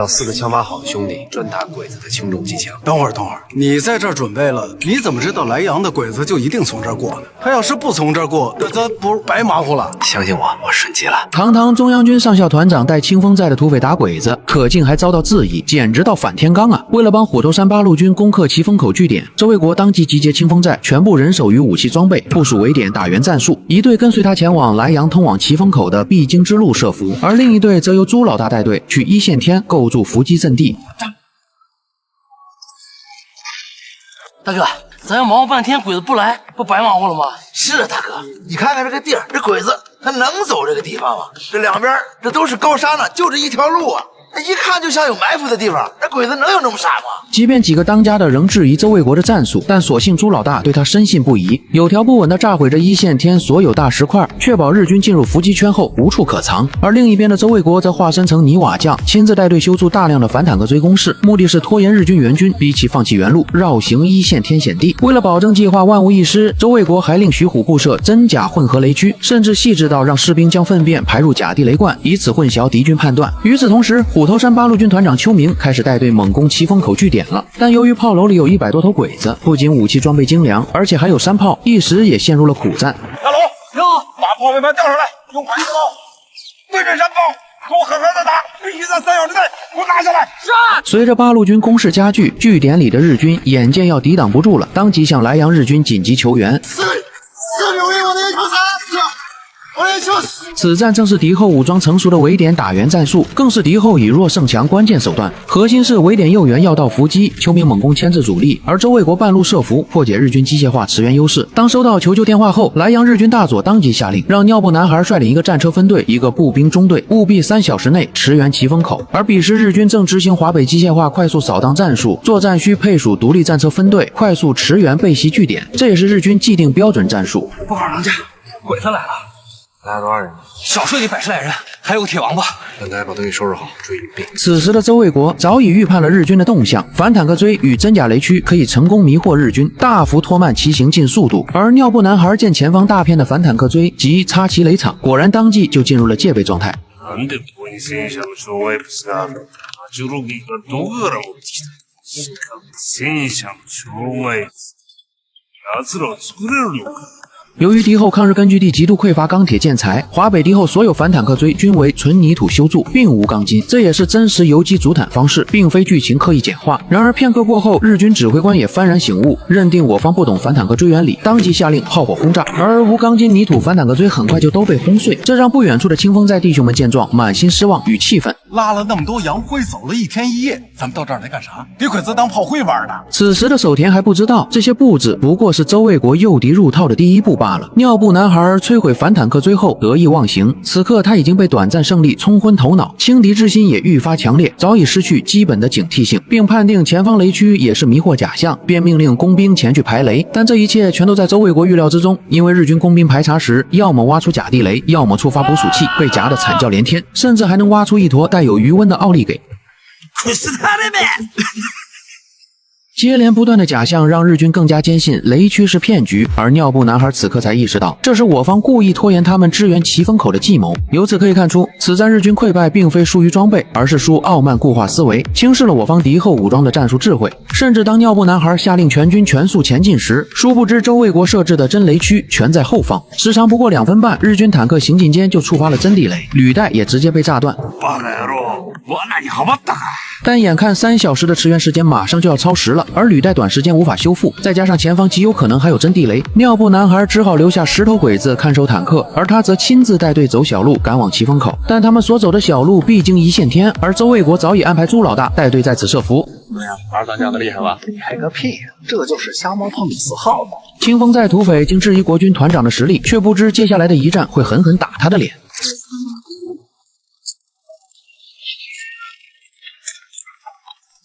要4個槍法好的兄弟专打鬼子的轻重机枪。等会儿，你在这儿准備了，你怎么知道莱阳的鬼子就一定从这儿过呢？他要是不从这儿过，那咱不是白忙活了？相信我，我顺极了。堂堂中央军上校团长带清风寨的土匪打鬼子，可劲还遭到质疑，简直到反天罡啊！为了帮虎头山八路軍攻克奇峰口據點，周衛國當即集結清風寨全部人手與武器裝備，部署圍點打援戰術，一隊跟隨他前往萊陽通往奇峰口的必經之路設伏，而另一隊則由朱老大帶隊去一線天構築伏擊陣地。大哥，咱要忙活半天，鬼子不來，不白忙活了嗎？是啊，大哥，你看看这个地儿，这鬼子他能走这個地方嗎？這兩邊這都是高山呢，就這一條路啊，一看就像有埋伏的地方，這鬼子能有那麼傻嗎？即便幾個當家的仍質疑周衛國的戰術，但所幸朱老大對他深信不疑，有條不紊地炸毀着一線天所有大石塊，確保日軍進入伏擊圈後無處可藏。而另一邊的周衛國則化身成泥瓦匠，親自帶隊修築大量的反坦克追攻勢，目的是拖延日軍援軍，逼其放棄原路，繞行一線天險地。為了保證計劃萬無一失，周衛國還令徐虎布設真假混合雷區，甚至細緻到讓士兵將糞便排入假地雷罐，以此混淆敵軍判斷。與此同時，虎頭山八路軍團長邱明開始帶隊猛攻奇峰口據點了，但由於炮樓裡有100多頭鬼子，不僅武器裝備精良，而且還有山炮，一時也陷入了苦戰。大龍，有，把炮位盤調上來，用迫擊炮對準山炮，給我狠狠的打，必須在3小時內給我拿下來。是。隨着八路軍攻勢加劇，據點裡的日軍眼見要抵擋不住了，當即向萊陽日軍緊急求援。此戰正是敵後武裝成熟的圍點打援戰術，更是敵後以弱勝強關鍵手段。核心是圍點誘援要道伏擊，邱明猛攻牽制主力，而周衛國半路設伏，破解日軍機械化馳援優勢。當收到求救電話後，萊陽日軍大佐當即下令，讓尿布男孩率領一個戰車分隊、一個步兵中隊，務必3小時內馳援奇峰口。而彼時日軍正執行華北機械化快速掃蕩戰術，作戰需配屬獨立戰車分隊，快速馳援背襲據點，這也是日軍既定標準戰術。報告郎家，鬼子來了。來了多少人？少說得110來人，還有個鐵王八。本該把東西收拾好，注意隱蔽。此時的周衛國早已預判了日軍的動向，反坦克追與真假雷區可以成功迷惑日軍，大幅拖慢其行進速度。而尿布男孩見前方大片的反坦克追及插旗雷場，果然當即就進入了戒備狀態。由於敵後抗日根據地極度匱乏鋼鐵建材，華北敵後所有反坦克追均為純泥土修築，並無鋼筋，這也是真實游擊築坦方式，並非劇情刻意簡化。然而片刻過後，日軍指揮官也幡然醒悟，認定我方不懂反坦克追原理，當即下令炮火轟炸，而無鋼筋泥土反坦克追很快就都被轟碎，這讓不遠處的清風寨弟兄們見狀，滿心失望與氣憤。拉了那麼多洋灰，走了1天1夜，咱們到這兒來幹啥？給鬼子當炮灰玩的。此時的守田還不知道，這些布置不過是周衛國誘敵入套的第一步罷了。尿布男孩摧毀反坦克追後得意忘形，此刻他已經被短暫勝利沖昏頭腦，輕敵之心也愈發強烈，早已失去基本的警惕性，並判定前方雷區也是迷惑假象，便命令工兵前去排雷。但這一切全都在周衛國預料之中，因為日軍工兵排查時，要麼挖出假地雷，要麼觸發捕鼠器，被夾得慘叫連天，甚至還能挖出一坨帶有餘溫的奧利給。接連不斷的假象讓日軍更加堅信雷區是騙局，而尿布男孩此刻才意識到，這是我方故意拖延他們支援奇峰口的計謀。由此可以看出，此戰日軍潰敗並非輸於裝備，而是輸傲慢固化思維，輕視了我方敵後武裝的戰術智慧。甚至當尿布男孩下令全軍全速前進時，殊不知周衛國設置的真雷區全在後方，時長不過2分半，日軍坦克行進間就觸發了真地雷，履帶也直接被炸斷。但眼看3小時的馳援時間馬上就要超時了，而履帶短時間無法修復，再加上前方極有可能還有真地雷，尿布男孩只好留下10頭鬼子看守坦克，而他則親自帶隊走小路趕往奇峰口。但他們所走的小路必經一線天，而周衛國早已安排朱老大帶隊在此設伏。怎麼樣，二當家的厲害吧？厲害個屁，這就是瞎貓碰死耗子。清風寨土匪竟質疑國軍團長的實力，卻不知接下來的一戰會狠狠打他的臉。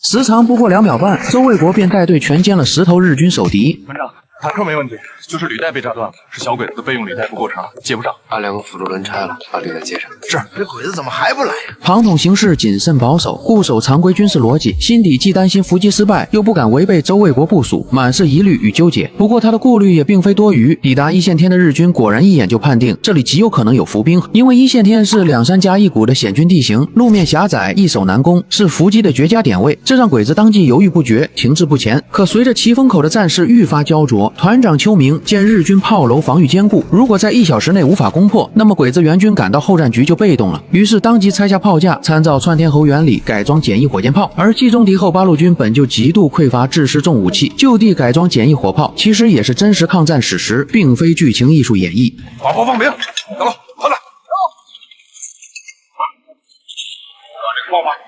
時長不過2秒半，周衛國便帶隊全殲了10頭日軍守敵。團長，坦克沒問題，就是履带被扎斷了，是小鬼子的备用履带不够长，接不上。把2个辅助轮拆了，把履带接上。是，这鬼子怎么还不来呀？庞统行事谨慎保守，固守常规军事逻辑，心底既担心伏击失败，又不敢违背周卫国部署，满是疑虑与纠结。不过他的顾虑也并非多余，抵達一線天的日軍果然一眼就判定這裡極有可能有伏兵，因為一線天是2山夾1谷的險峻地形，路面狹窄，易守難攻，是伏擊的絕佳點位，這讓鬼子當即猶豫不決，停滯不前。可隨着岐峰口的戰事愈發焦灼，團長邱明見日軍炮樓防禦堅固，如果在1小時內無法攻破，那麼鬼子援軍趕到後戰局就被動了。於是當即拆下炮架，參照川天侯原理改裝簡易火箭炮。而冀中敵後八路軍本就極度匱乏制式重武器，就地改裝簡易火炮，其實也是真實抗戰史實，並非劇情藝術演繹。把炮放平，走了，好了。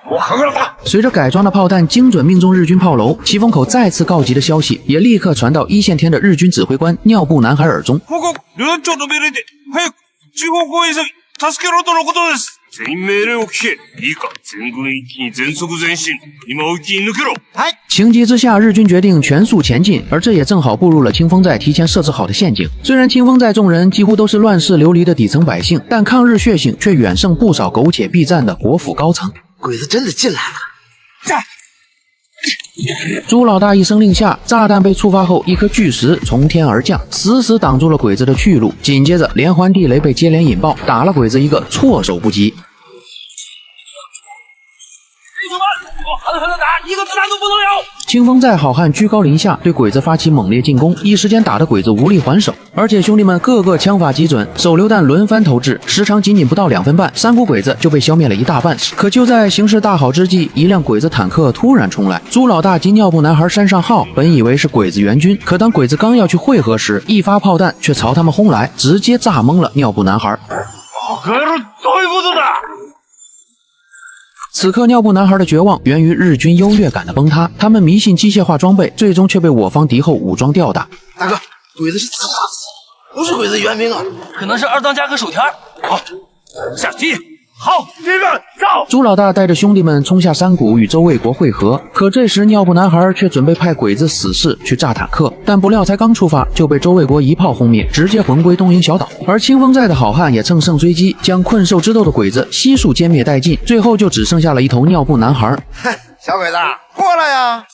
我狠狠打！隨着改裝的炮彈精準命中日軍炮樓，岐峰口再次告急的消息也立刻傳到一線天的日軍指揮官尿布男孩耳中。報告、連長の命令で早く地方後衛隊助けろとのことです。全員命令を聞け。いいか、全軍一気に全速前進。今を一気に抜けろ。情急之下，日軍決定全速前進，而這也正好步入了清風寨提前設置好的陷阱。雖然清風寨眾人幾乎都是亂世流離的底層百姓，但抗日血性卻遠勝不少苟且避戰的國府高層。鬼子真的進來了！朱老大一聲令下，炸彈被觸發後，一顆巨石從天而降，死死擋住了鬼子的去路。緊接着，連環地雷被接連引爆，打了鬼子一個措手不及。弟兄們，我狠狠地打，一個子彈都不能有！清風寨好漢居高臨下，對鬼子發起猛烈進攻，一時間打得鬼子無力還手。而且兄弟們個個槍法極準，手榴彈輪番投擲，時長僅僅不到2分半，3股鬼子就被消滅了一大半。可就在形勢大好之際，一輛鬼子坦克突然衝來，朱老大及尿布男孩山上號本以為是鬼子援軍，可當鬼子剛要去會合時，一發炮彈卻朝他們轟來，直接炸懵了尿布男孩。此刻尿布男孩的絕望源於日軍優越感的崩塌，他們迷信機械化裝備，最終卻被我方敵後武裝吊打。大哥，鬼子是自殺死，不是鬼子援兵啊，可能是二當家和手天。好，下擊！好，弟們上！朱老大帶着兄弟們衝下山谷與周衛國會合，可這時尿布男孩卻準備派鬼子死士去炸坦克，但不料才剛出發就被周衛國一炮轟滅，直接魂歸東營小島。而清風寨的好漢也乘勝追擊，將困獸之鬥的鬼子悉數殲滅殆盡，最後就只剩下了一頭尿布男孩。小鬼子，過來呀！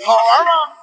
好玩嗎？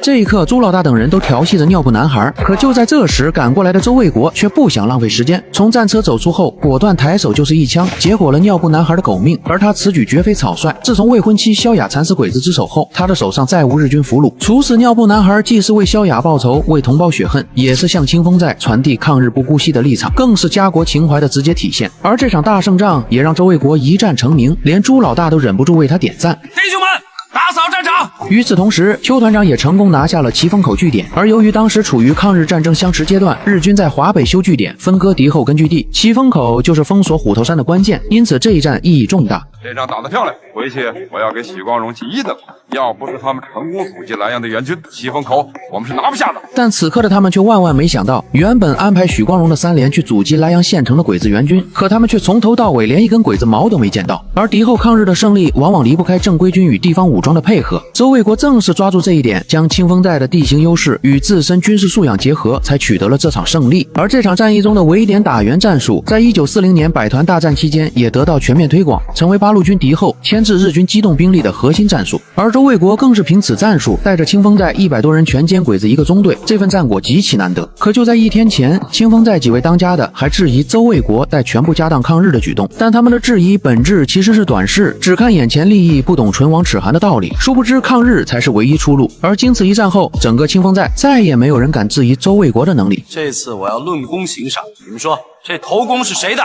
這一刻，朱老大等人都調戲着尿布男孩，可就在這時，趕過來的周衛國卻不想浪費時間，從戰車走出後，果斷抬手就是一槍，結果了尿布男孩的狗命。而他此舉絕非草率，自從未婚妻蕭雅慘死鬼子之手後，他的手上再無日軍俘虜。處死尿布男孩，既是為蕭雅報仇，為同胞雪恨，也是向清風寨傳遞抗日不姑息的立場，更是家國情懷的直接體現。而這場大勝仗也讓周衛國一戰成名，連朱老大都忍不住為他點讚。弟兄們，打掃戰場！與此同時，邱團長也成功拿下了岐峰口據點。而由於當時處於抗日戰爭相持階段，日軍在華北修據點，分割敵後根據地，岐峰口就是封鎖虎頭山的關鍵，因此這一戰意義重大。這仗打得漂亮，回去我要給許光榮記一等。要不是他們成功阻擊萊陽的援軍，岐峰口我們是拿不下的。但此刻的他們卻萬萬沒想到，原本安排許光榮的3連去阻擊萊陽縣城的鬼子援軍，可他們卻從頭到尾連一根鬼子毛都沒見到。而敵後抗日的勝利往往離不開正規軍與地方武裝的配合，周衛國正是抓住這一點，將清風寨的地形優勢與自身軍事素養結合，才取得了這場勝利。而這場戰役中的圍點打援戰術，在1940年百團大戰期間也得到全面推廣，成為八路軍敵後牽制日軍機動兵力的核心戰術。而周衛國更是憑此戰術，帶着清風寨100多人全殲鬼子一個中隊，這份戰果極其難得。可就在1天前，清風寨幾位當家的還質疑周衛國帶全部家當抗日的舉動，但他們的質疑本質其實是短視，只看眼前利益，不懂唇亡齒寒的道理。殊不知抗日才是唯一出路。而經此一戰後，整個清風寨再也沒有人敢質疑周衛國的能力。這次我要論功行賞，你們說這頭功是誰的？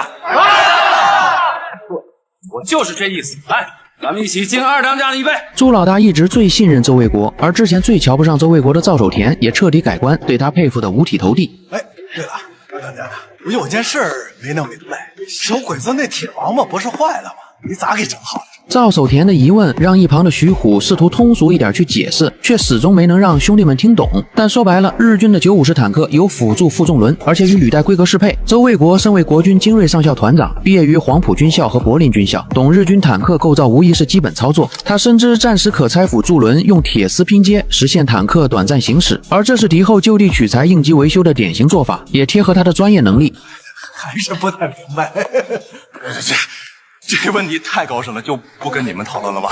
我就是這意思。來，咱們一起敬二當家的一杯。朱老大一直最信任周衛國，而之前最瞧不上周衛國的趙守田也徹底改觀，對他佩服得五體投地。哎，對了，二當家的，我有件事沒弄明白，小鬼子那鐵王八不是壞了嗎？你咋給整好了？趙守田的疑問讓一旁的徐虎試圖通俗一點去解釋，卻始終沒能讓兄弟們聽懂。但說白了，日軍的950坦克有輔助負重輪，而且與履帶規格適配。周衛國身為國軍精銳上校團長，畢業於黃埔軍校和柏林軍校，懂日軍坦克構造無疑是基本操作。他深知戰時可拆輔助輪用鐵絲拼接實現坦克短暫行駛，而這是敵後就地取材應急維修的典型做法，也貼合他的專業能力。還是不太明白。这问题太高深了，就不跟你们讨论了吧。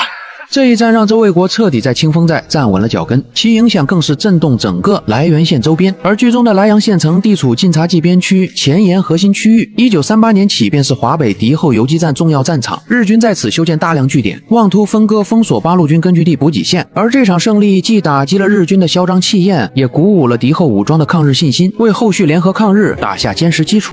这一战让周卫国彻底在清风寨站穩了脚跟，其影響更是震動整個涞源縣周邊。而劇中的萊陽縣城地處晋察冀邊區前沿核心區域，1938年起便是華北敵後游擊戰重要戰場，日軍在此修建大量據點，妄圖分割封鎖八路軍根據地補給線。而這場勝利既打擊了日軍的囂張氣焰，也鼓舞了敵後武裝的抗日信心，為後續聯合抗日打下堅實基礎。